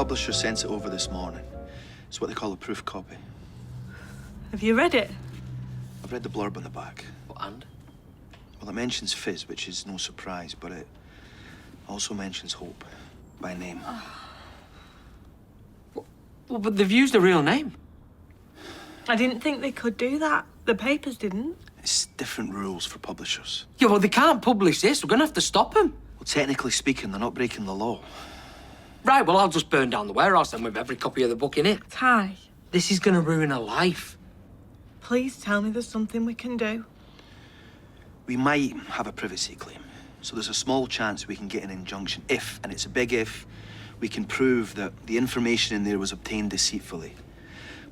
publisher sent it over this morning. It's what they call a proof copy. Have you read it? I've read the blurb on the back. And? Well, it mentions Fizz, which is no surprise, but it also mentions Hope by name. Well, but they've used a real name. I didn't think they could do that. The papers didn't. It's different rules for publishers. Yeah, well, they can't publish this. We're going to have to stop them. Well, technically speaking, they're not breaking the law. Right, well, I'll just burn down the warehouse then with every copy of the book in it. Ty, This is going to ruin her life. please tell me there's something we can do. We might have a privacy claim. So there's a small chance we can get an injunction if, and it's a big if, we can prove that the information in there was obtained deceitfully.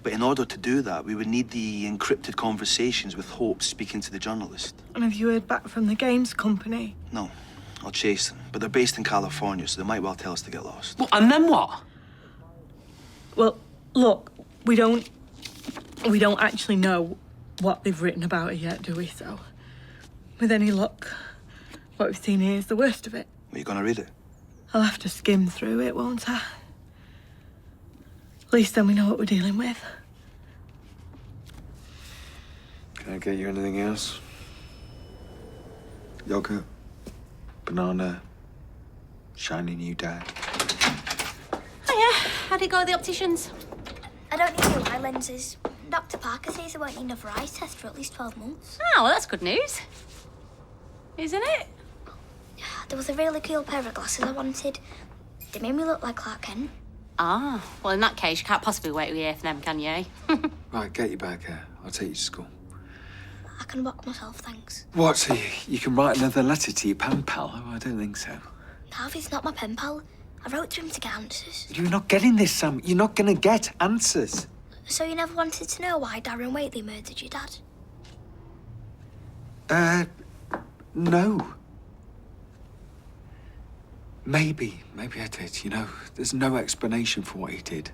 But in order to do that, we would need the encrypted conversations with Hope speaking to the journalist. And have you heard back from the games company? No, I'll chase them. But they're based in California, so they might well tell us to get lost. Well, and then what? Well, look, we don't actually know what they've written about it yet, do we? So, with any luck, what we've seen here is the worst of it. Are you gonna read it? I'll have to skim through it, won't I? At least then we know what we're dealing with. Can I get you anything else? Yogurt, banana, shiny new dye. Hiya, how'd it go at the opticians? I don't need new eye lenses. Dr. Parker says I won't need another eye test for at least 12 months. Oh, well, that's good news. Isn't it? There was a really cool pair of glasses I wanted. They made me look like Clark Kent. Ah, well, in that case, you can't possibly wait here for them, can you? Right, get your bag here. I'll take you to school. I can walk myself, thanks. What, so you can write another letter to your pen pal? Oh, I don't think so. Harvey's not my pen pal. I wrote to him to get answers. You're not getting this, Sam. You're not going to get answers. So you never wanted to know why Darren Whately murdered your dad? No. Maybe I did, you know. There's no explanation for what he did.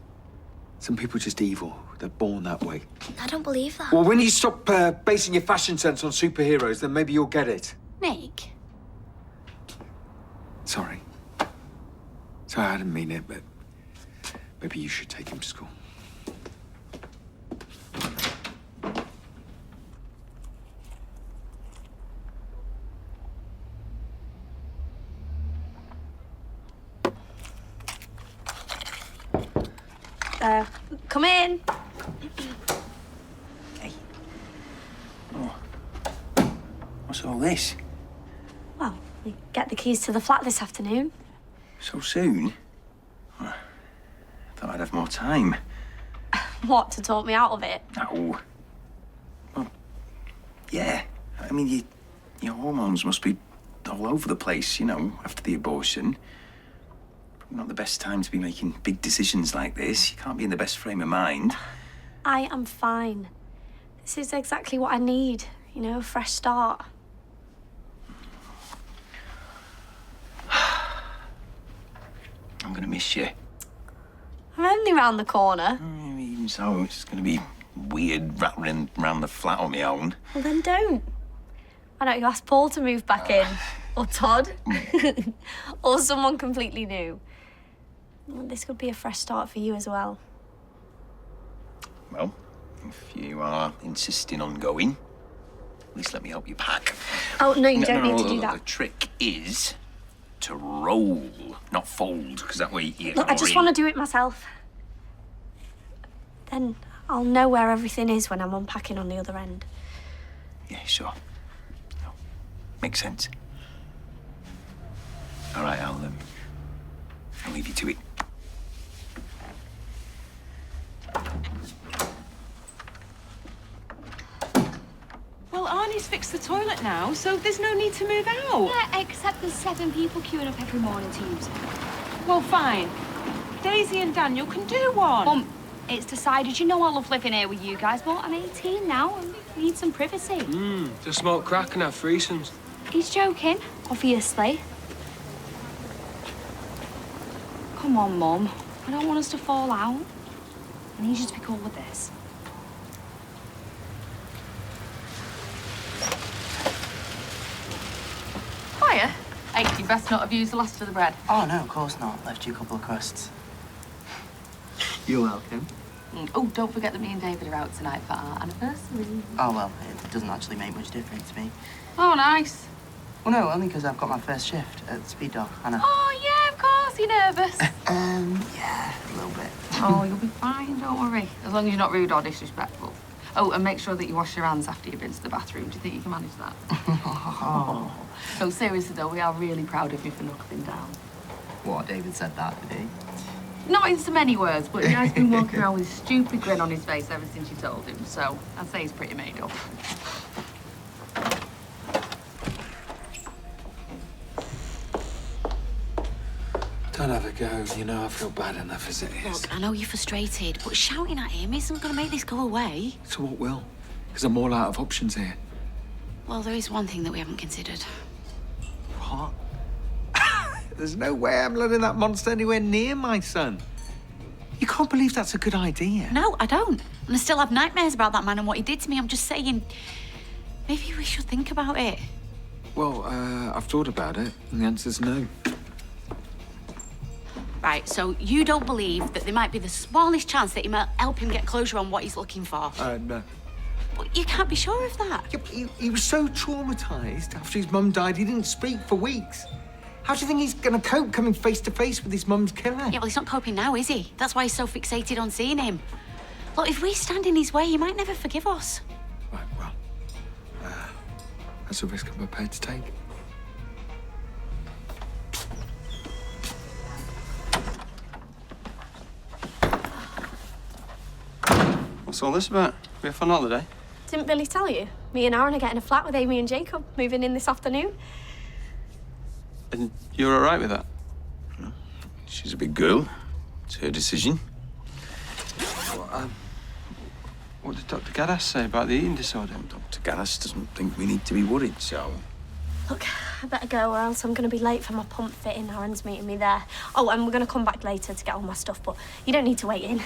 Some people are just evil. They're born that way. I don't believe that. Well, when you stop basing your fashion sense on superheroes, then maybe you'll get it. Nick? Sorry. Sorry, I didn't mean it, but maybe you should take him to school. Come in. Hey. Oh. What's all this? Well, we get the keys to the flat this afternoon. So soon? I thought I'd have more time. What, to talk me out of it? No. Well, yeah. I mean, your hormones must be all over the place, you know, after the abortion. Not the best time to be making big decisions like this. You can't be in the best frame of mind. I am fine. This is exactly what I need, you know, a fresh start. I'm gonna miss you. I'm only round the corner. Even so, it's gonna be weird rattling around the flat on my own. Well, then don't. Why don't you ask Paul to move back in? Or Todd? Or someone completely new. Well, this could be a fresh start for you as well. Well, if you are insisting on going, at least let me help you pack. Oh, no, you don't need to do The that. trick is to roll, not fold, because that way you get Look, I just want to do it myself. Then I'll know where everything is when I'm unpacking on the other end. Yeah, sure. No, makes sense. All right, I'll leave you to it. Well, Arnie's fixed the toilet now, so there's no need to move out. Yeah, except there's 7 people queuing up every morning to use it. Well, fine. Daisy and Daniel can do one. Mum, it's decided. You know I love living here with you guys, but I'm 18 now and need some privacy. Just smoke crack and have threesomes. He's joking, obviously. Come on, Mum. I don't want us to fall out. I need you to be cool with this. Hiya. Hey, you best not have used the last of the bread. Oh, no, of course not. Left you a couple of crusts. You're welcome. Oh, don't forget that me and David are out tonight for our anniversary. Oh, well, it doesn't actually make much difference to me. Oh, nice. Well, no, only because I've got my first shift at Speed Dog, Hannah. Oh, yeah, of course. You're nervous. Yeah, a little bit. Oh, you'll be fine, don't worry. As long as you're not rude or disrespectful. Oh, and make sure that you wash your hands after you've been to the bathroom. Do you think you can manage that? Oh. No, seriously, though, we are really proud of you for knuckling down. What, David said that, did he? Not in so many words, but he has been walking around with a stupid grin on his face ever since you told him, so I'd say he's pretty made up. Don't have a go. You know I feel bad enough as it is. Look, I know you're frustrated, but shouting at him isn't going to make this go away. So what will? Because I'm all out of options here. Well, there is one thing that we haven't considered. What? There's no way I'm letting that monster anywhere near my son. You can't believe that's a good idea. No, I don't. And I still have nightmares about that man and what he did to me. I'm just saying, maybe we should think about it. Well, I've thought about it, and the answer's no. Right, so you don't believe that there might be the smallest chance that you might help him get closure on what he's looking for? No. But you can't be sure of that. Yeah, but he was so traumatised after his mum died, he didn't speak for weeks. How do you think he's going to cope coming face to face with his mum's killer? Yeah, well, he's not coping now, is he? That's why he's so fixated on seeing him. Look, if we stand in his way, he might never forgive us. Right, well, that's a risk I'm prepared to take. What's all this about? We have fun holiday? Didn't Billy tell you? Me and Aaron are getting a flat with Amy and Jacob, moving in this afternoon. And you're all right with that? She's a big girl. It's her decision. What did Dr. Gaddis say about the eating disorder? Dr. Gaddis doesn't think we need to be worried, so... Look, I better go or else I'm going to be late for my pump fitting. Aaron's meeting me there. Oh, and we're going to come back later to get all my stuff, but you don't need to wait in.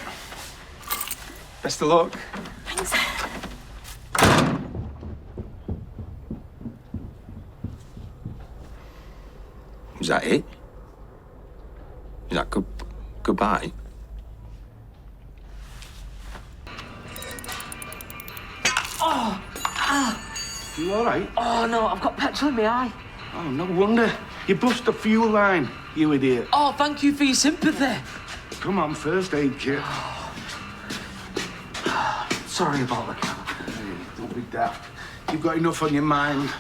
Best of luck. Thanks. Is that it? Is that goodbye? Oh! Ah! You all right? Oh, no, I've got petrol in my eye. Oh, no wonder. You bust the fuel line, you idiot. Oh, thank you for your sympathy. Come on, first aid kit. Sorry about the car. Hey, don't be daft. You've got enough on your mind.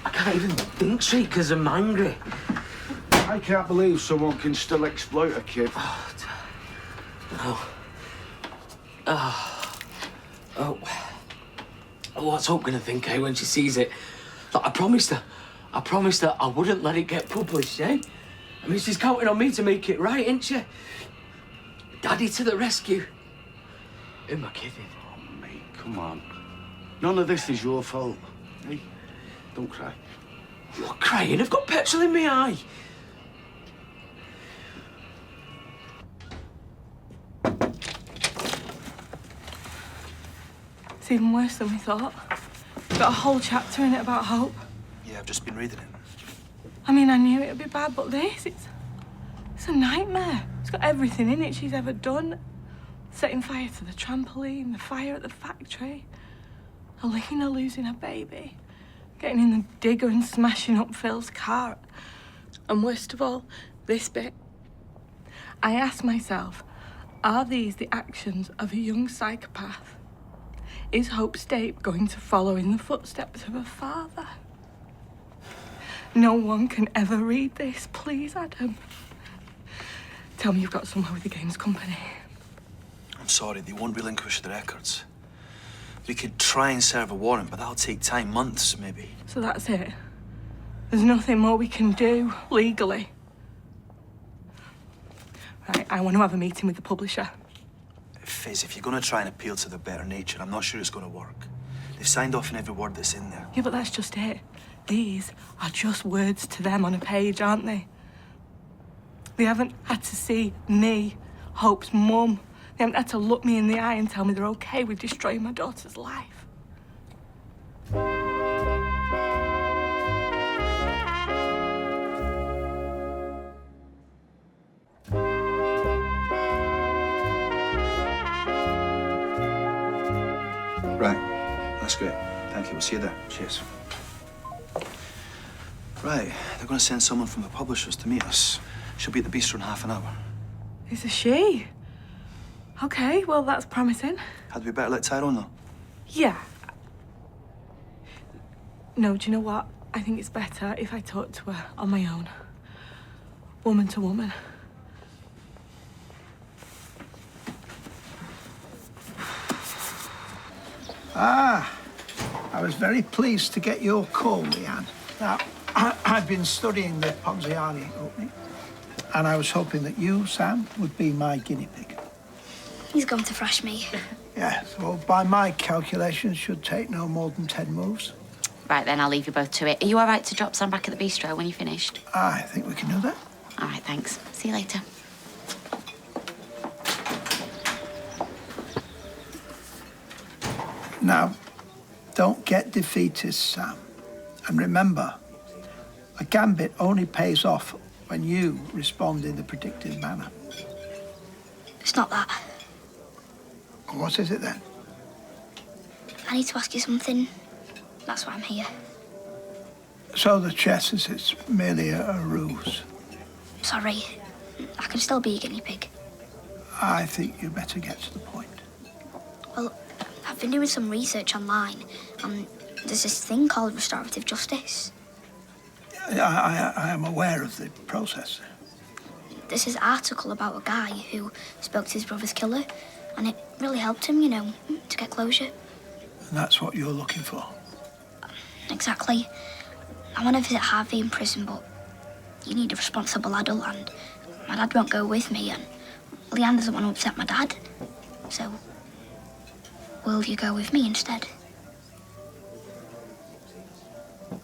I can't even think straight because I'm angry. I can't believe someone can still exploit a kid. Oh. What's Hope gonna think, eh, when she sees it? Look, I promised her I wouldn't let it get published, eh? I mean, she's counting on me to make it right, ain't she? Daddy to the rescue. Who am I kidding? Oh, mate, come on. None of this is your fault. Hey, don't cry. I'm not crying, I've got petrol in my eye. It's even worse than we thought. It's got a whole chapter in it about Hope. Yeah, I've just been reading it. I mean, I knew it would be bad, but it's a nightmare. It's got everything in it she's ever done. Setting fire to the trampoline, the fire at the factory, Alina losing her baby, getting in the digger and smashing up Phil's car. And worst of all, this bit. I asked myself, are these the actions of a young psychopath? Is Hope Stape going to follow in the footsteps of her father? No one can ever read this. Please, Adam. Tell me you've got somewhere with the games company. I'm sorry, they won't relinquish the records. We could try and serve a warrant, but that'll take time, months, maybe. So that's it? There's nothing more we can do, legally? Right, I want to have a meeting with the publisher. Fizz, if you're going to try and appeal to their better nature, I'm not sure it's going to work. They've signed off on every word that's in there. Yeah, but that's just it. These are just words to them on a page, aren't they? They haven't had to see me, Hope's mum. They haven't had to look me in the eye and tell me they're okay with destroying my daughter's life. That's great. Thank you. We'll see you there. Cheers. Right. They're going to send someone from the publishers to meet us. She'll be at the bistro in half an hour. It's a she. Okay, well, that's promising. Had we better let Tyrone know? Yeah. No, do you know what? I think it's better if I talk to her on my own. Woman to woman. Ah, I was very pleased to get your call, Leanne. Now, I've been studying the Ponziani opening, and I was hoping that you, Sam, would be my guinea pig. He's going to thrash me. Yeah, so by my calculations, should take no more than 10 moves. Right, then I'll leave you both to it. Are you all right to drop Sam back at the bistro when you're finished? I think we can do that. All right, thanks. See you later. Now, don't get defeatist, Sam. And remember, a gambit only pays off when you respond in the predicted manner. It's not that. What is it then? I need to ask you something. That's why I'm here. So the chess is it's merely a ruse. Sorry. I can still be a guinea pig. I think you better get to the point. Well, I've been doing some research online, and there's this thing called restorative justice. I am aware of the process. There's this article about a guy who spoke to his brother's killer, and it really helped him, you know, to get closure. And that's what you're looking for. Exactly. I want to visit Harvey in prison, but you need a responsible adult, and my dad won't go with me, and Leanne doesn't want to upset my dad. So, will you go with me instead? I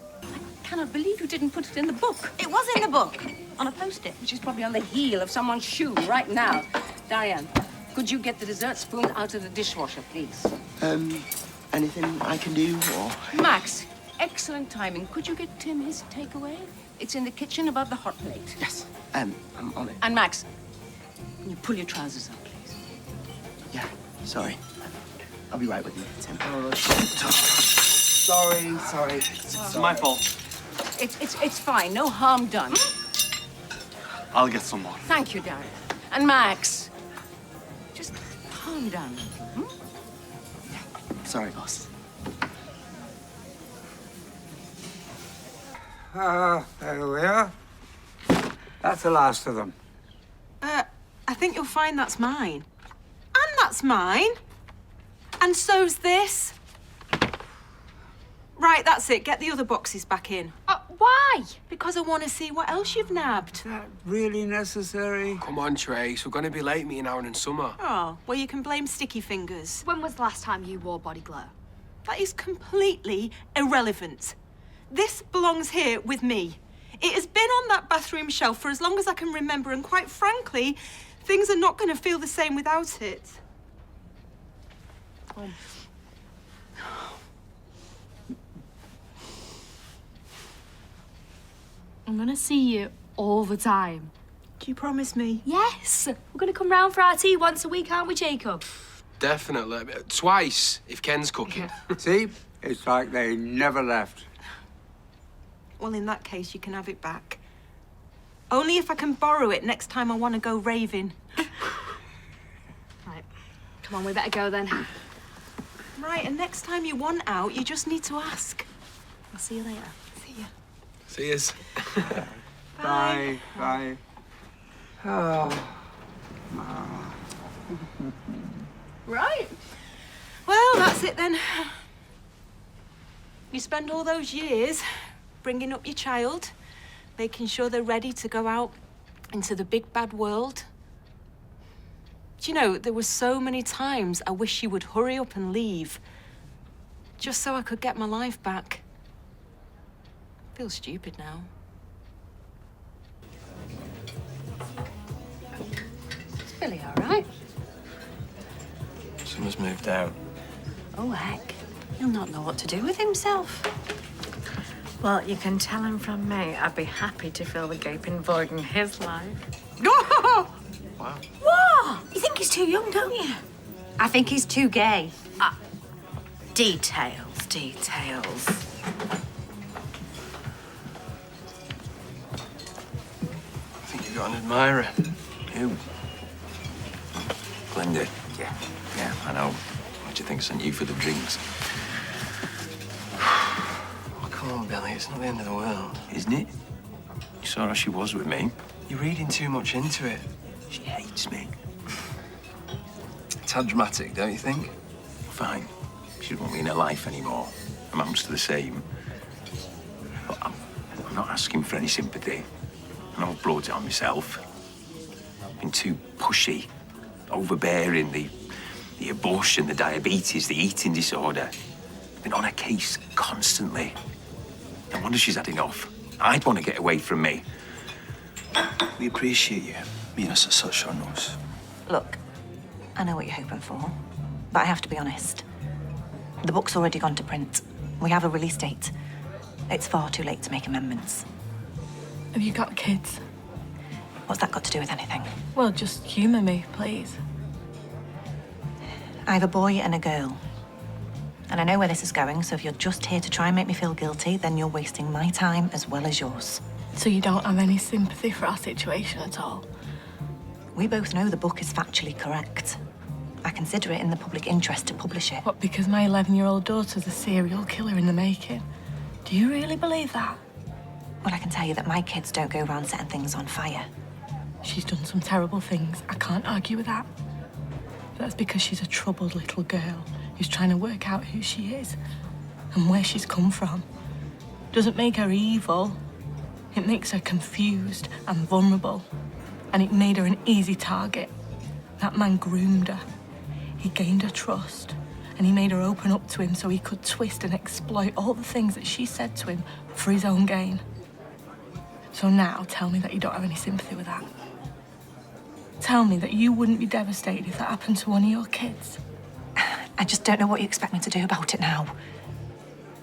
cannot believe you didn't put it in the book. It was in the book, on a post-it, which is probably on the heel of someone's shoe right now. Diane, could you get the dessert spoon out of the dishwasher, please? Anything I can do, or...? Max, excellent timing. Could you get Tim his takeaway? It's in the kitchen above the hot plate. Yes, I'm on it. And Max, can you pull your trousers up, please? Yeah, sorry. I'll be right with you, Tim. Sorry. It's my fault. It's fine. No harm done. I'll get some more. Thank you, Darren. And Max, just calm down. Sorry, boss. There we are. That's the last of them. I think you'll find that's mine. And that's mine. And so's this. Right, that's it. Get the other boxes back in. Why? Because I want to see what else you've nabbed. That really necessary? Come on, Trace. We're going to be late meeting Aaron and Summer. Oh, well, you can blame Sticky Fingers. When was the last time you wore body glow? That is completely irrelevant. This belongs here with me. It has been on that bathroom shelf for as long as I can remember, and quite frankly, things are not going to feel the same without it. I'm gonna see you all the time. Do you promise me? Yes! We're gonna come round for our tea once a week, aren't we, Jacob? Definitely. Twice, if Ken's cooking. See? It's like they never left. Well, in that case, you can have it back. Only if I can borrow it next time I want to go raving. Right. Come on, we better go then. Right, and next time you want out, you just need to ask. I'll see you later. See ya. See yous. Bye. Oh. Right. Well, that's it then. You spend all those years bringing up your child, making sure they're ready to go out into the big bad world. Do you know, there were so many times I wish you would hurry up and leave, just so I could get my life back. I feel stupid now. Is Billy all right? Summer's moved out. Oh, heck. He'll not know what to do with himself. Well, you can tell him from me I'd be happy to fill the gaping void in his life. Wow. What? You think he's too young, don't you? I think he's too gay. Details. details. I think you've got an admirer. Who? Glenda. Yeah, I know. What do you think I sent you for the drinks? Oh, come on, Billy. It's not the end of the world. Isn't it? You saw how she was with me. You're reading too much into it. She hates me. It's how dramatic, don't you think? Fine. She doesn't want me in her life anymore. Amounts to the same. But I'm not asking for any sympathy. I know I've brought it on myself. Been too pushy, overbearing, the abortion, the diabetes, the eating disorder. Been on her case constantly. No wonder she's had enough. I'd want to get away from me. We appreciate you meeting us at such short notice. Look, I know what you're hoping for, but I have to be honest. The book's already gone to print. We have a release date. It's far too late to make amendments. Have you got kids? What's that got to do with anything? Well, just humour me, please. I have a boy and a girl. And I know where this is going, so if you're just here to try and make me feel guilty, then you're wasting my time as well as yours. So you don't have any sympathy for our situation at all? We both know the book is factually correct. I consider it in the public interest to publish it. What, because my 11-year-old daughter's a serial killer in the making? Do you really believe that? Well, I can tell you that my kids don't go around setting things on fire. She's done some terrible things. I can't argue with that. But that's because she's a troubled little girl who's trying to work out who she is and where she's come from. Doesn't make her evil. It makes her confused and vulnerable. And it made her an easy target. That man groomed her. He gained her trust. And he made her open up to him so he could twist and exploit all the things that she said to him for his own gain. So now tell me that you don't have any sympathy with that. Tell me that you wouldn't be devastated if that happened to one of your kids. I just don't know what you expect me to do about it now.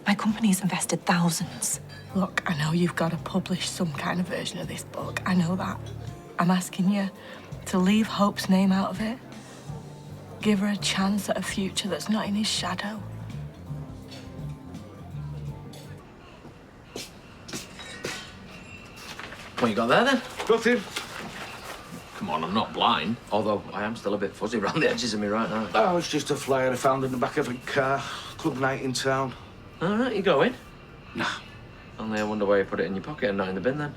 My company's invested thousands. Look, I know you've got to publish some kind of version of this book. I know that. I'm asking you to leave Hope's name out of it. Give her a chance at a future that's not in his shadow. What you got there, then? Nothing. Come on, I'm not blind. Although I am still a bit fuzzy around the edges of me right now. Oh, it's just a flyer I found in the back of a car. Club night in town. All right, you going? Nah. Only I wonder why you put it in your pocket and not in the bin, then.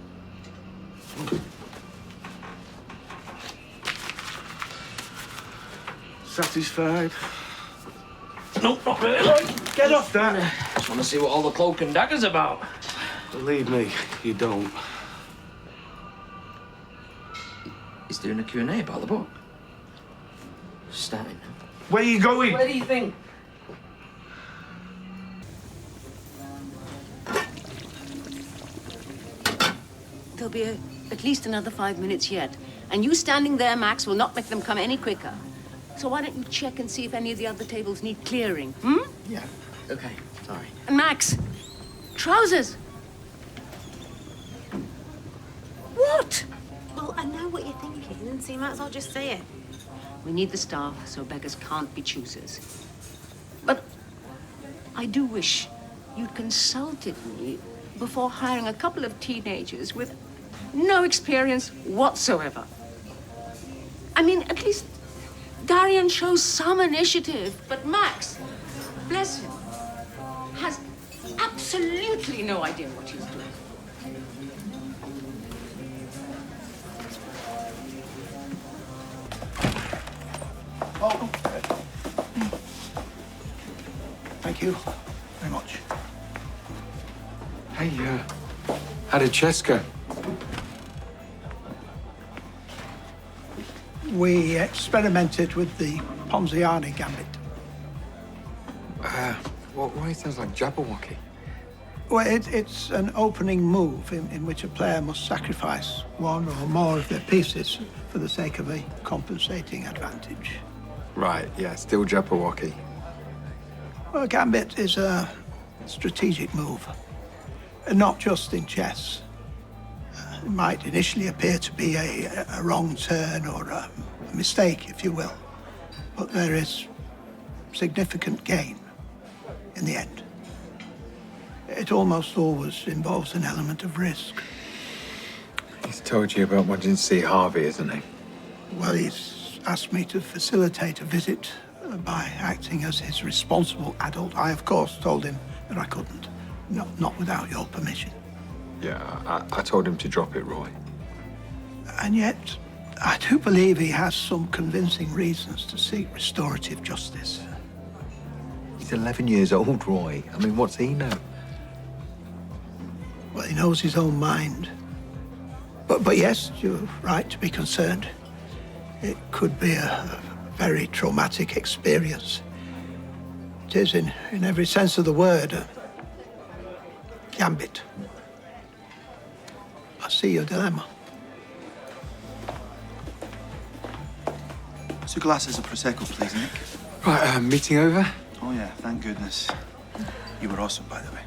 Satisfied? Nope, not really. Get off that. Just want to see what all the cloak and dagger's about. Believe me, you don't. He's doing a Q&A about the book. Starting. Where are you going? Where do you think? There'll be at least another 5 minutes yet. And you standing there, Max, will not make them come any quicker. So why don't you check and see if any of the other tables need clearing, hmm? Yeah. Okay, sorry. And Max, trousers. What? Well, I know what you're thinking, so you might as well just say it. We need the staff so beggars can't be choosers. But I do wish you'd consulted me before hiring a couple of teenagers with no experience whatsoever. I mean, at least Darian shows some initiative, but Max, bless him, has absolutely no idea what he's doing. Oh. Thank you very much. Hey, how did chess go? We experimented with the Ponziani gambit. Why sounds like Jabberwocky? Well, it's an opening move in which a player must sacrifice one or more of their pieces for the sake of a compensating advantage. Right, yeah, still Jabberwocky. Well, gambit is a strategic move, not just in chess. It might initially appear to be a wrong turn or a mistake, if you will, but there is significant gain in the end. it almost always involves an element of risk. He's told you about wanting to see Harvey, isn't he? Well, he's asked me to facilitate a visit by acting as his responsible adult. I, of course, told him that I couldn't. Not without your permission. Yeah, I told him to drop it, Roy. And yet, I do believe he has some convincing reasons to seek restorative justice. He's 11 years old, Roy. I mean, what's he know? Well, he knows his own mind. But yes, you're right to be concerned. It could be a very traumatic experience. It is, in every sense of the word, a gambit. I see your dilemma. 2 glasses of Prosecco, please, Nick. Right, meeting over? Oh, yeah, thank goodness. You were awesome, by the way.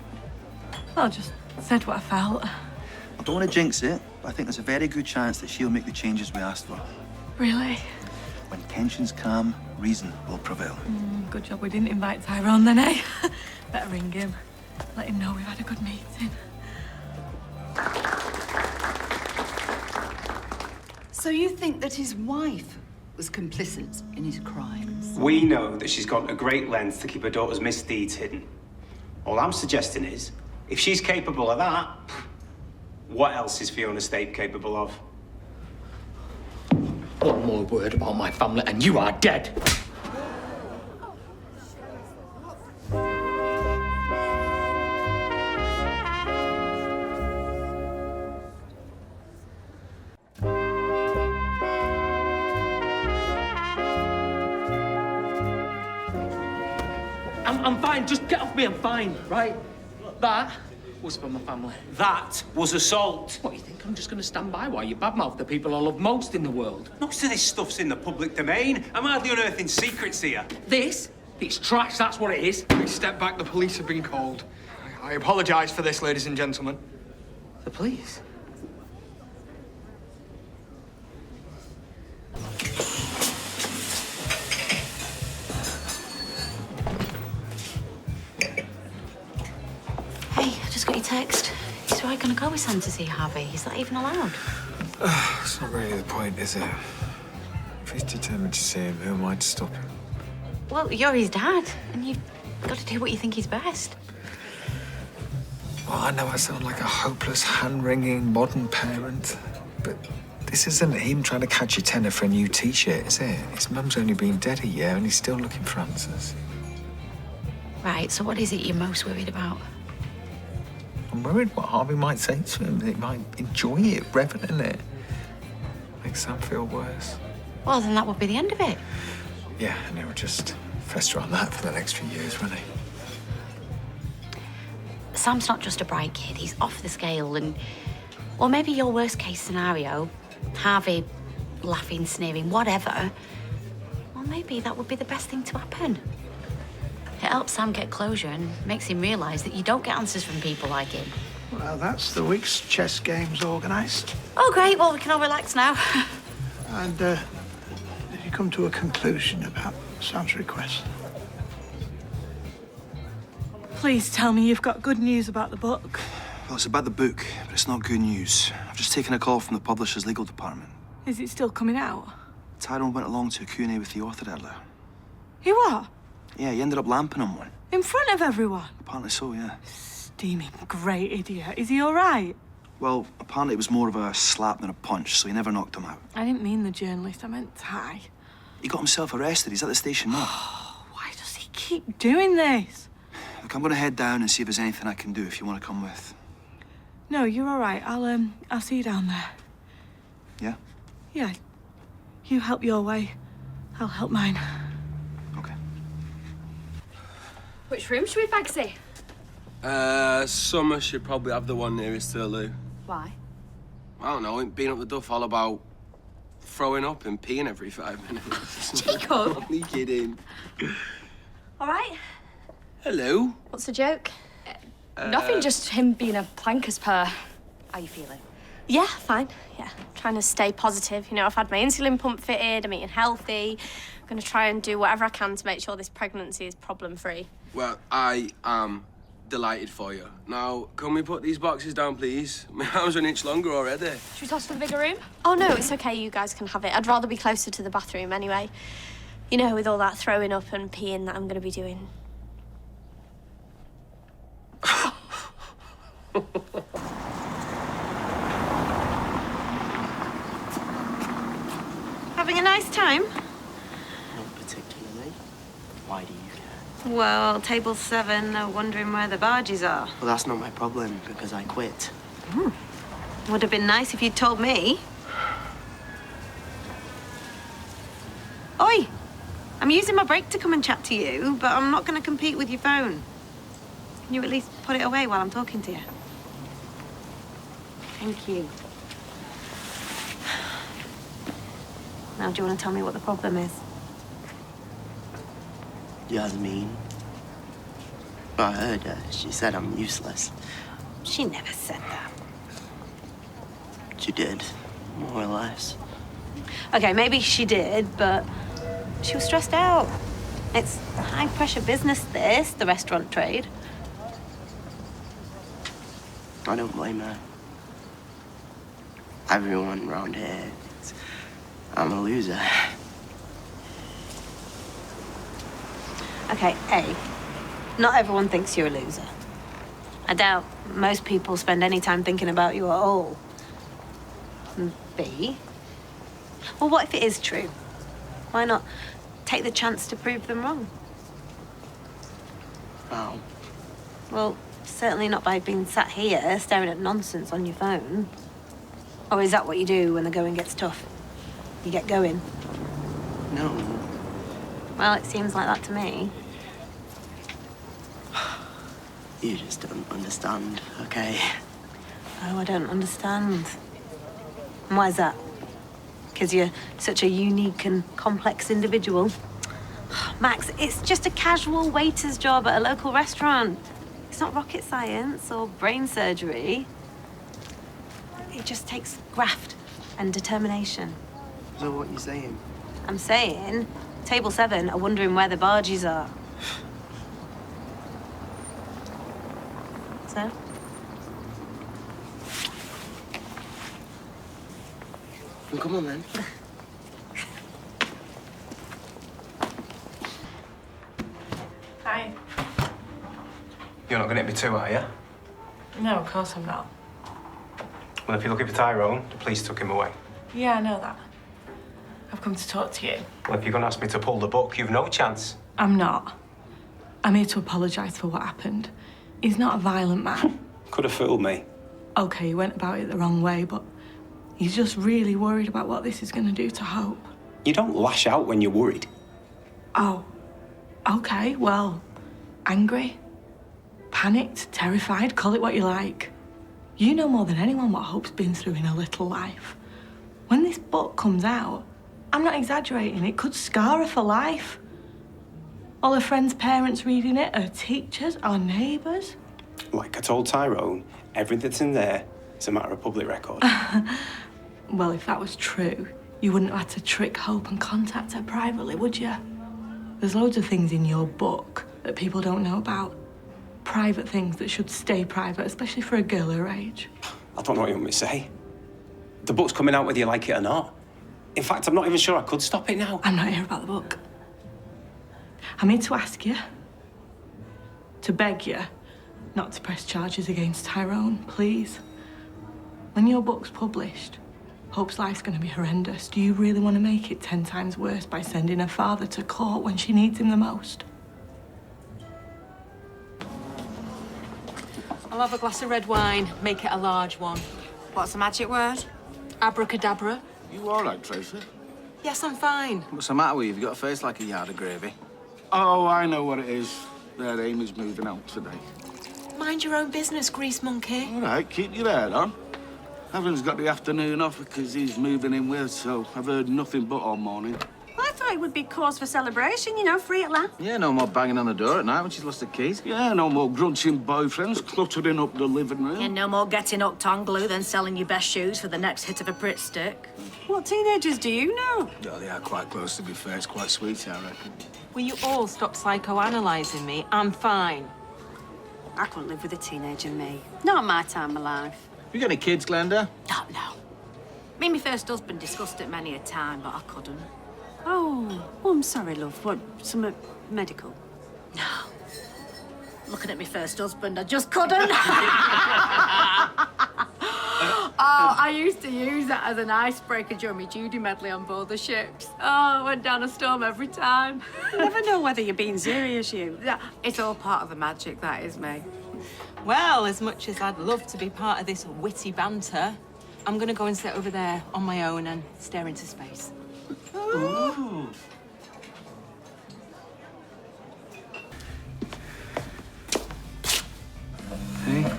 I just said what I felt. I don't want to jinx it, but I think there's a very good chance that she'll make the changes we asked for. Really? When tension's calm, reason will prevail. Good job we didn't invite Tyrone then, eh? Better ring him. Let him know we've had a good meeting. So you think that his wife was complicit in his crimes? We know that she's gone to great lengths to keep her daughter's misdeeds hidden. All I'm suggesting is, if she's capable of that, what else is Fiona Stape capable of? One more word about my family and you are dead. I'm fine. Just get off me. I'm fine, right? That was for my family. That was assault. What, you think I'm just going to stand by while you badmouth the people I love most in the world? Most of this stuff's in the public domain. I'm hardly unearthing secrets here. This? It's trash, that's what it is. Please step back, the police have been called. I apologise for this, ladies and gentlemen. The police? Hey, I just got your text. Is Roy gonna go with Sam to see Harvey? Is that even allowed? It's not really the point, is it? If he's determined to see him, who am I to stop him? Well, you're his dad, and you've got to do what you think is best. Well, I know I sound like a hopeless, hand-wringing modern parent, but this isn't him trying to catch a tenner for a new T-shirt, is it? His mum's only been dead a year, and he's still looking for answers. Right, so what is it you're most worried about? I'm worried what Harvey might say to him. He might enjoy it, revel in it. Makes Sam feel worse. Well, then that would be the end of it. Yeah, and he'll just fester on that for the next few years, won't he? Sam's not just a bright kid, he's off the scale and... Or maybe your worst case scenario, Harvey laughing, sneering, whatever. Well, maybe that would be the best thing to happen. It helps Sam get closure and makes him realise that you don't get answers from people like him. Well, that's the week's chess games organised. Oh, great. Well, we can all relax now. And did you come to a conclusion about Sam's request? Please tell me you've got good news about the book. Well, it's about the book, but it's not good news. I've just taken a call from the publisher's legal department. Is it still coming out? Tyrone went along to a Q&A with the author earlier. He what? Yeah, he ended up lamping on one. In front of everyone? Apparently so, yeah. Steaming great idiot. Is he all right? Well, apparently it was more of a slap than a punch, so he never knocked him out. I didn't mean the journalist, I meant Ty. He got himself arrested. He's at the station now. Why does he keep doing this? Look, I'm going to head down and see if there's anything I can do if you want to come with. No, you're all right. I'll see you down there. Yeah? Yeah. You help your way. I'll help mine. Which room should we fancy? Summer should probably have the one nearest to the loo. Why? I don't know, ain't been up the duff all about throwing up and peeing every 5 minutes. Jacob! Only kidding. All right. Hello. What's the joke? Nothing, just him being a planker's purr. How you feeling? Yeah, fine. Yeah, trying to stay positive. You know, I've had my insulin pump fitted, I'm eating healthy. I'm going to try and do whatever I can to make sure this pregnancy is problem-free. Well, I am Delighted for you. Now, can we put these boxes down, please? My arm's an inch longer already. Should we toss for the bigger room? Oh, no, it's okay. You guys can have it. I'd rather be closer to the bathroom anyway. You know, with all that throwing up and peeing that I'm going to be doing. Having a nice time? Not particularly. Why do you care? Well, table 7 are wondering where the barges are. Well, that's not my problem, because I quit. Would have been nice if you'd told me. Oi! I'm using my break to come and chat to you, but I'm not going to compete with your phone. Can you at least put it away while I'm talking to you? Thank you. Now, do you want to tell me what the problem is? Yasmin. I heard her. She said I'm useless. She never said that. She did, more or less. Okay, maybe she did, but she was stressed out. It's high-pressure business, this, the restaurant trade. I don't blame her. Everyone around here thinks I'm a loser. Okay, A, not everyone thinks you're a loser. I doubt most people spend any time thinking about you at all. And B, well, what if it is true? Why not take the chance to prove them wrong? How? Well, certainly not by being sat here staring at nonsense on your phone. Or is that what you do when the going gets tough? You get going? No. Well, it seems like that to me. You just don't understand, okay? Oh, I don't understand. And why is that? Because you're such a unique and complex individual. Max, it's just a casual waiter's job at a local restaurant. It's not rocket science or brain surgery. It just takes graft and determination. So what are you saying? I'm saying, table 7 are wondering where the barges are. So? Well, come on then. Hi. You're not going to hit me too, are you? No, of course I'm not. Well, if you're looking for Tyrone, the police took him away. Yeah, I know that. I've come to talk to you. Well, if you're going to ask me to pull the book, you've no chance. I'm not. I'm here to apologise for what happened. He's not a violent man. Could have fooled me. Okay, he went about it the wrong way, but he's just really worried about what this is going to do to Hope. You don't lash out when you're worried. Oh, okay, well, angry, panicked, terrified, call it what you like. You know more than anyone what Hope's been through in her little life. When this book comes out, I'm not exaggerating, it could scar her for life. All her friends' parents reading it, her teachers, our neighbours. Like I told Tyrone, everything that's in there is a matter of public record. Well, if that was true, you wouldn't have had to trick Hope and contact her privately, would you? There's loads of things in your book that people don't know about. Private things that should stay private, especially for a girl her age. I don't know what you want me to say. The book's coming out whether you like it or not. In fact, I'm not even sure I could stop it now. I'm not here about the book. I'm here to ask you, to beg you, not to press charges against Tyrone, please. When your book's published, Hope's life's going to be horrendous. Do you really want to make it 10 times worse by sending her father to court when she needs him the most? I'll have a glass of red wine. Make it a large one. What's the magic word? Abracadabra. You all right, Tracy? Yes, I'm fine. What's the matter with you? You've got a face like a yard of gravy. Oh, I know what it is. Their Amy's moving out today. Mind your own business, grease monkey. All right, keep your head on. Evan's got the afternoon off because he's moving in with, so I've heard nothing but all morning. Well, I thought it would be cause for celebration, you know, free at last. Yeah, no more banging on the door at night when she's lost the keys. Yeah, no more grunting boyfriends cluttering up the living room. And no more getting up tongue glue than selling your best shoes for the next hit of a Brit stick. What teenagers do you know? Oh, they are quite close, to be fair. It's quite sweet, I reckon. Will you all stop psychoanalyzing me? I'm fine. I couldn't live with a teenager, me. Not my time of life. You got any kids, Glenda? No. Me and my first husband discussed it many a time, but I couldn't. Oh, I'm sorry, love. What, some medical? No. Looking at my first husband, I just couldn't. Oh, I used to use that as an icebreaker during my Judy medley on board the ships. Oh, it went down a storm every time. You never know whether you're being serious, you. Yeah, it's all part of the magic, that is me. Well, as much as I'd love to be part of this witty banter, I'm gonna go and sit over there on my own and stare into space. Ooh. Hey.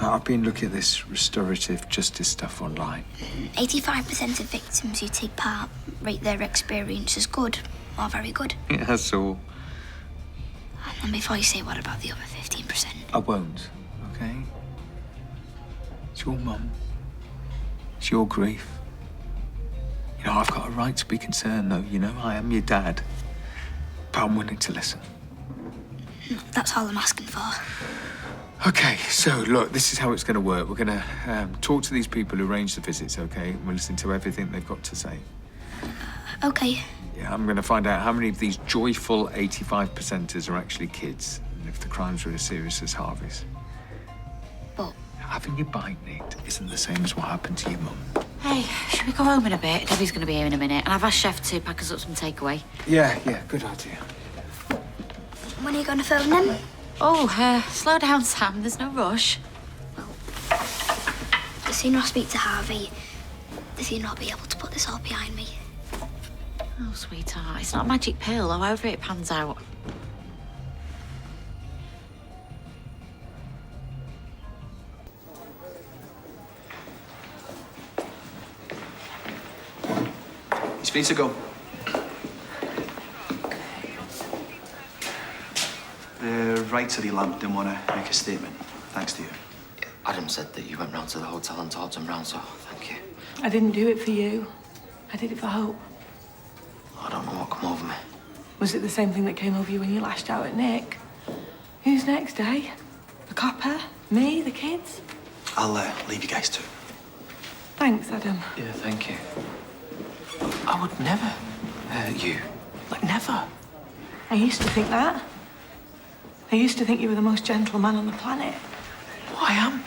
I've been looking at this restorative justice stuff online. 85% of victims who take part rate their experience as good or very good. Yeah, that's all. And before you say what about the other 15%? I won't, okay? It's your mum. It's your grief. You know, I've got a right to be concerned, though. You know, I am your dad. But I'm willing to listen. That's all I'm asking for. Okay, so look, this is how it's going to work. We're going to talk to these people who arranged the visits, okay? And we'll listen to everything they've got to say. Okay. Yeah, I'm going to find out how many of these joyful 85%ers are actually kids, and if the crimes were as serious as Harvey's. But having your bike nicked isn't the same as what happened to your mum. Hey, should we go home in a bit? Debbie's going to be here in a minute, and I've asked Chef to pack us up some takeaway. Yeah, good idea. When are you going to phone them? Oh, slow down, Sam. There's no rush. The sooner I speak to Harvey, the sooner I'll be able to put this all behind me. Oh, sweetheart, it's not a magic pill, however it pans out. He's free to go. The Wrightery lamp didn't want to make a statement, thanks to you. Adam said that you went round to the hotel and talked him round, so thank you. I didn't do it for you. I did it for Hope. I don't know what come over me. Was it the same thing that came over you when you lashed out at Nick? Who's next, eh? The copper? Me? The kids? I'll leave you guys to it. Thanks, Adam. Yeah, thank you. I would never hurt you. Like, never. I used to think that. I used to think you were the most gentle man on the planet. Well, I am.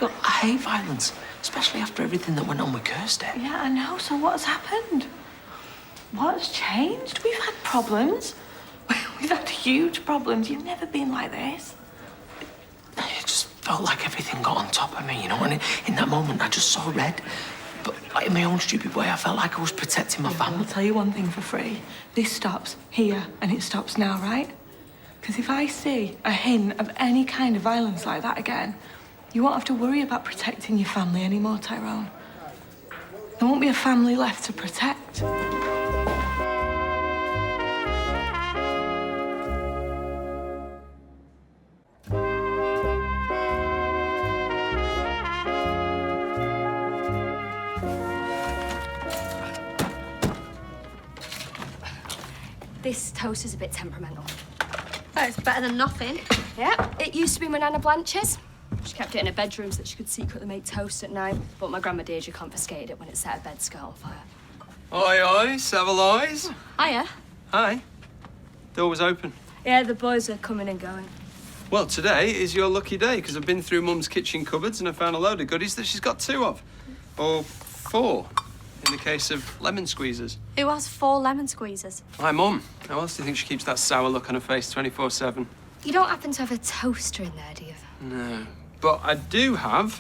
Look, I hate violence, especially after everything that went on with Kirsty. Yeah, I know. So what's happened? What's changed? We've had problems. We've had huge problems. You've never been like this. It just felt like everything got on top of me, you know? And in that moment, I just saw red. But like, in my own stupid way, I felt like I was protecting my family. I'll tell you one thing for free. This stops here, and it stops now, right? Because if I see a hint of any kind of violence like that again, you won't have to worry about protecting your family anymore, Tyrone. There won't be a family left to protect. This toast is a bit temperamental. Oh, it's better than nothing. Yeah, it used to be my Nana Blanche's. She kept it in her bedroom so that she could secretly make toast at night. But my grandma Deirdre confiscated it when it set her bed skirt on fire. Oi, oi, Savaloys. Hiya. Hi. Door was open. Yeah, the boys are coming and going. Well, today is your lucky day, because I've been through Mum's kitchen cupboards and I found a load of goodies that she's got 2 of. Or 4, in the case of lemon squeezers. Who has 4 lemon squeezers? Hi, Mum. How else do you think she keeps that sour look on her face 24/7? You don't happen to have a toaster in there, do you? No. But I do have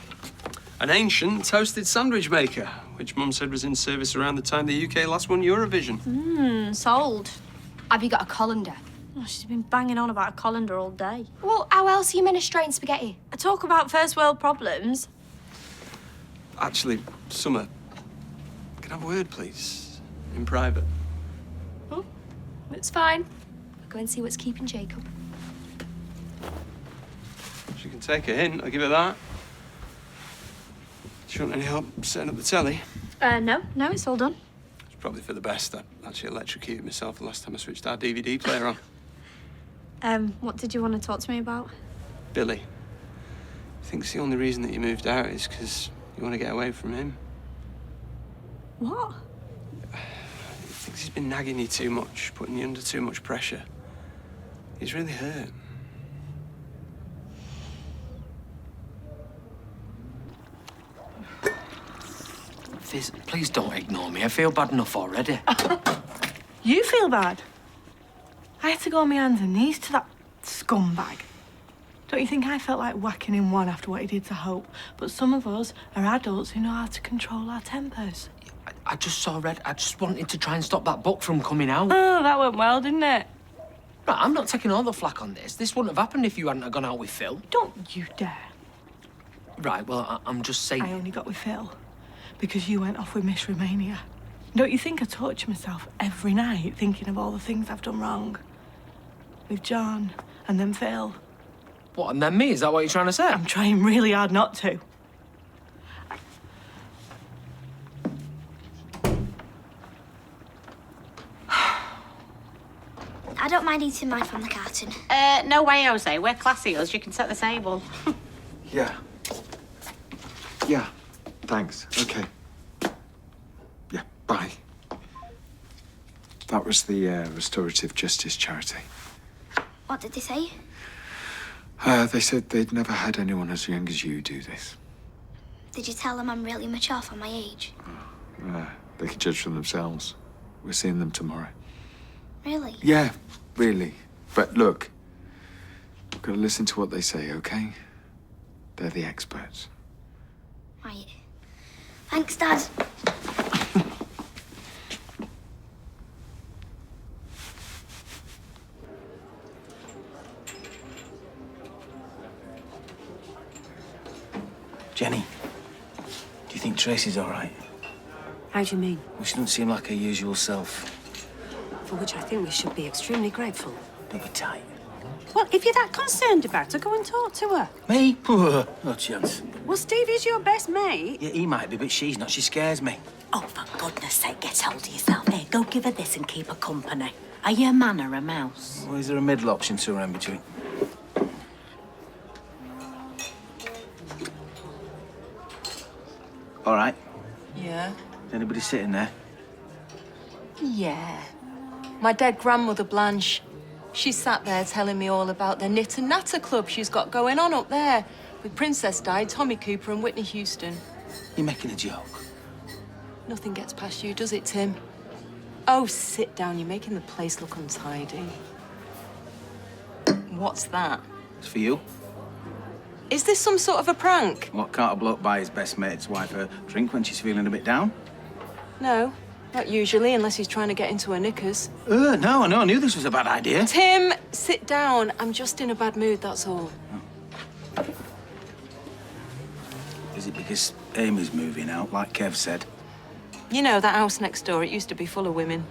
an ancient toasted sandwich maker, which Mum said was in service around the time the UK last won Eurovision. Sold. Have you got a colander? Oh, she's been banging on about a colander all day. Well, how else are you ministrating spaghetti? I talk about first world problems. Actually, Summer, can I have a word, please? In private. It's fine. I'll go and see what's keeping Jacob. She can take a hint, I'll give her that. She want any help setting up the telly? No, it's all done. It's probably for the best. I actually electrocuted myself the last time I switched our DVD player on. What did you want to talk to me about? Billy. I think the only reason that you moved out is because you want to get away from him. What? He thinks he's been nagging you too much, putting you under too much pressure. He's really hurt. Fizz, please don't ignore me. I feel bad enough already. You feel bad? I had to go on my hands and knees to that scumbag. Don't you think I felt like whacking him one after what he did to Hope? But some of us are adults who know how to control our tempers. I just saw red. I just wanted to try and stop that book from coming out. Oh, that went well, didn't it? Right, I'm not taking all the flack on this. This wouldn't have happened if you hadn't have gone out with Phil. Don't you dare. Right, well, I'm just saying... I only got with Phil because you went off with Miss Romania. Don't you think I torture myself every night thinking of all the things I've done wrong? With John and then Phil. What, and then me? Is that what you're trying to say? I'm trying really hard not to. I don't mind eating mine from the carton. No way, Jose. We're classy us. You can set the table. Yeah. Yeah. Thanks. Okay. Yeah, bye. That was the Restorative Justice Charity. What did they say? They said they'd never had anyone as young as you do this. Did you tell them I'm really mature for my age? They can judge for themselves. We're seeing them tomorrow. Really? Yeah, really. But look, you've got to listen to what they say, okay? They're the experts. Right. Thanks, Dad. Jenny, do you think Tracy's all right? How do you mean? Well, she doesn't seem like her usual self. For which I think we should be extremely grateful. Don't be tight. Well, if you're that concerned about her, go and talk to her. Me? No chance. Well, Steve is your best mate. Yeah, he might be, but she's not. She scares me. Oh, for goodness sake, get hold of yourself. Here, go give her this and keep her company. Are you a man or a mouse? Well, is there a middle option somewhere in between? All right. Yeah? Is anybody sitting there? Yeah. My dead grandmother, Blanche. She sat there telling me all about the Knit and Natter Club she's got going on up there with Princess Di, Tommy Cooper and Whitney Houston. You're making a joke. Nothing gets past you, does it, Tim? Oh, sit down. You're making the place look untidy. What's that? It's for you. Is this some sort of a prank? What, can't a bloke buy his best mate's wife a drink when she's feeling a bit down? No, not usually, unless he's trying to get into her knickers. No, I knew this was a bad idea. Tim, sit down. I'm just in a bad mood, that's all. Is it because Amy's moving out, like Kev said? You know, that house next door, it used to be full of women.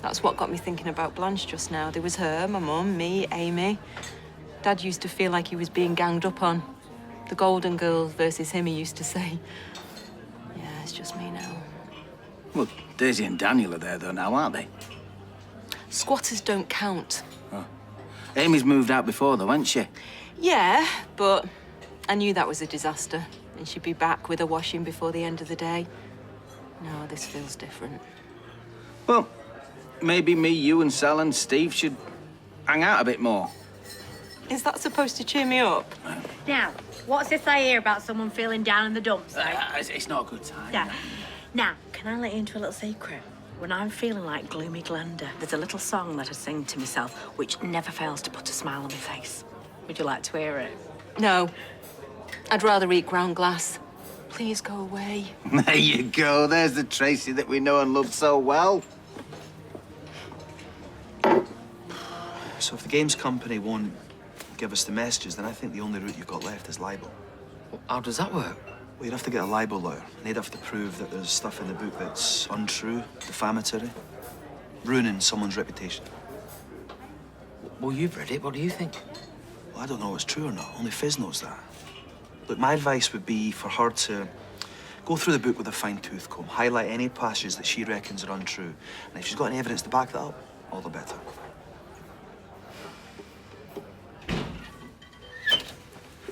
That's what got me thinking about Blanche just now. There was her, my mum, me, Amy. Dad used to feel like he was being ganged up on. The Golden Girls versus him, he used to say. Yeah, it's just me now. Well, Daisy and Daniel are there, though, now, aren't they? Squatters don't count. Oh. Amy's moved out before, though, hasn't she? Yeah, but I knew that was a disaster. And she'd be back with her washing before the end of the day. No, this feels different. Well, maybe me, you and Sal and Steve should hang out a bit more. Is that supposed to cheer me up? Now, what's this I hear about someone feeling down in the dumps, though? It's not a good time. Yeah. Now, can I let you into a little secret? When I'm feeling like gloomy Glenda, there's a little song that I sing to myself which never fails to put a smile on my face. Would you like to hear it? No. I'd rather eat ground glass. Please go away. There you go. There's the Tracy that we know and love so well. So if the games company won't give us the messages, then I think the only route you've got left is libel. How does that work? Well, you'd have to get a libel lawyer, and they'd have to prove that there's stuff in the book that's untrue, defamatory, ruining someone's reputation. Well, you've read it. What do you think? Well, I don't know if it's true or not. Only Fizz knows that. Look, my advice would be for her to Go through the book with a fine-tooth comb. Highlight any passages that she reckons are untrue. And if she's got any evidence to back that up, all the better.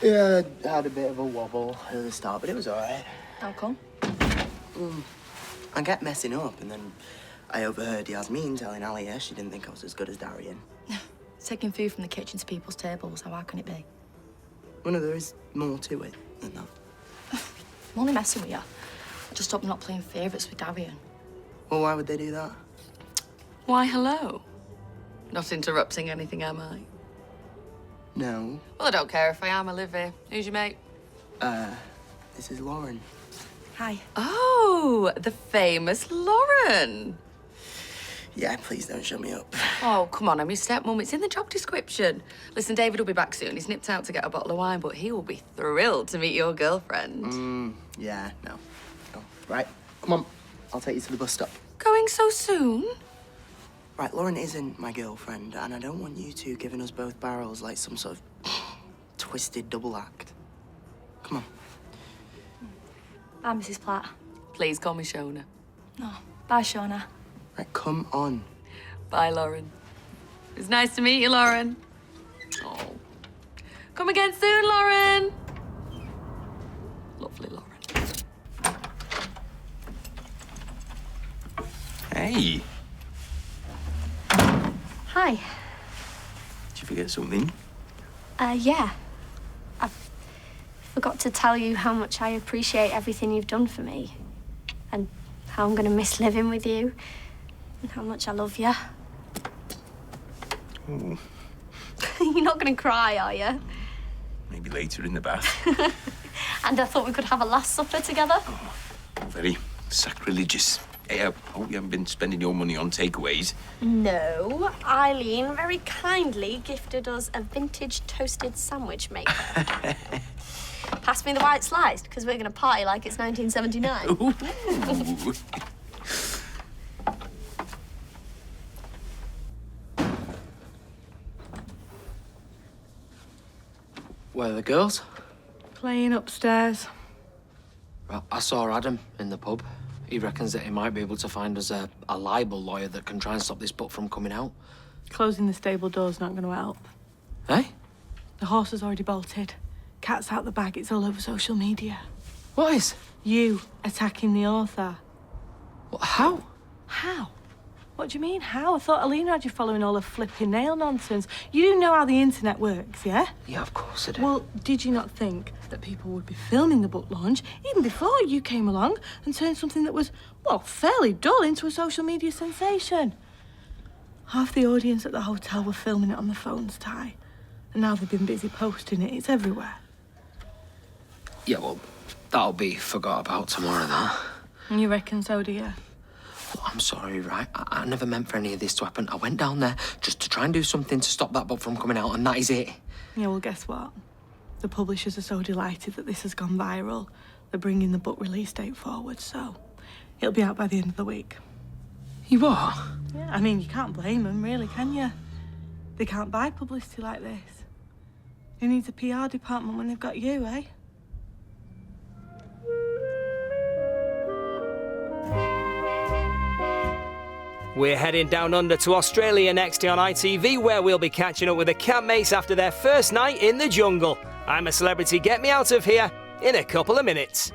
Yeah, I had a bit of a wobble at the start, but it was all right. How come? I kept messing up, and then I overheard Yasmin telling Alia she didn't think I was as good as Darian. Taking food from the kitchen to people's tables, how can it be? Well, no, there is more to it than that. I'm only messing with you. I just hope I'm not playing favourites with Darian. Well, why would they do that? Why, hello. Not interrupting anything, am I? No. Well, I don't care if I am. I live here. Who's your mate? This is Lauren. Hi. Oh, the famous Lauren. Yeah, please don't shut me up. Oh, come on, I'm your stepmom. It's in the job description. Listen, David will be back soon. He's nipped out to get a bottle of wine, but he will be thrilled to meet your girlfriend. Yeah, no. Right, come on. I'll take you to the bus stop. Going so soon? Right, Lauren isn't my girlfriend, and I don't want you two giving us both barrels like some sort of twisted double act. Come on. Bye, Mrs. Platt. Please call me Shona. No. Bye, Shona. Right, come on. Bye, Lauren. It's nice to meet you, Lauren. Oh. Come again soon, Lauren. Lovely, Lauren. Hey, Hi. did you forget something? Yeah. I forgot to tell you how much I appreciate everything you've done for me. And how I'm gonna miss living with you. And how much I love you. Oh, You're not gonna cry, are you? maybe later in the bath. And I thought we could have a last supper together. Very sacrilegious. Hey, I hope you haven't been spending your money on takeaways. No, Eileen very kindly gifted us a vintage toasted sandwich maker. Pass me the white sliced, because we're going to party like it's 1979. Ooh. Where are the girls? Playing upstairs. Well, I saw Adam in the pub. He reckons that he might be able to find us a libel lawyer that can try and stop this book from coming out. Closing the stable door's not going to help. Eh? The horse has already bolted. Cat's out the bag. It's all over social media. What is? You attacking the author. What, how? How? What do you mean, how? I thought Alina had you following all the flipping nail nonsense. You do know how the internet works, yeah? Yeah, of course I do. Well, did you not think that people would be filming the book launch even before you came along and turned something that was, well, fairly dull into a social media sensation? Half the audience at the hotel were filming it on their phones, Ty. And now they've been busy posting it. It's everywhere. Yeah, well, that'll be forgot about tomorrow, that. And you reckon so, do you? Well, I'm sorry, right? I never meant for any of this to happen. I went down there just to try and do something to stop that book from coming out, and that is it. Yeah, well, guess what? The publishers are so delighted that this has gone viral. They're bringing the book release date forward, so it'll be out by the end of the week. You are? Yeah, I mean, you can't blame them, really, can you? They can't buy publicity like this. Who needs a PR department when they've got you, eh? We're heading down under to Australia next on ITV, where we'll be catching up with the campmates after their first night in the jungle. I'm a Celebrity, get me out of here in a couple of minutes.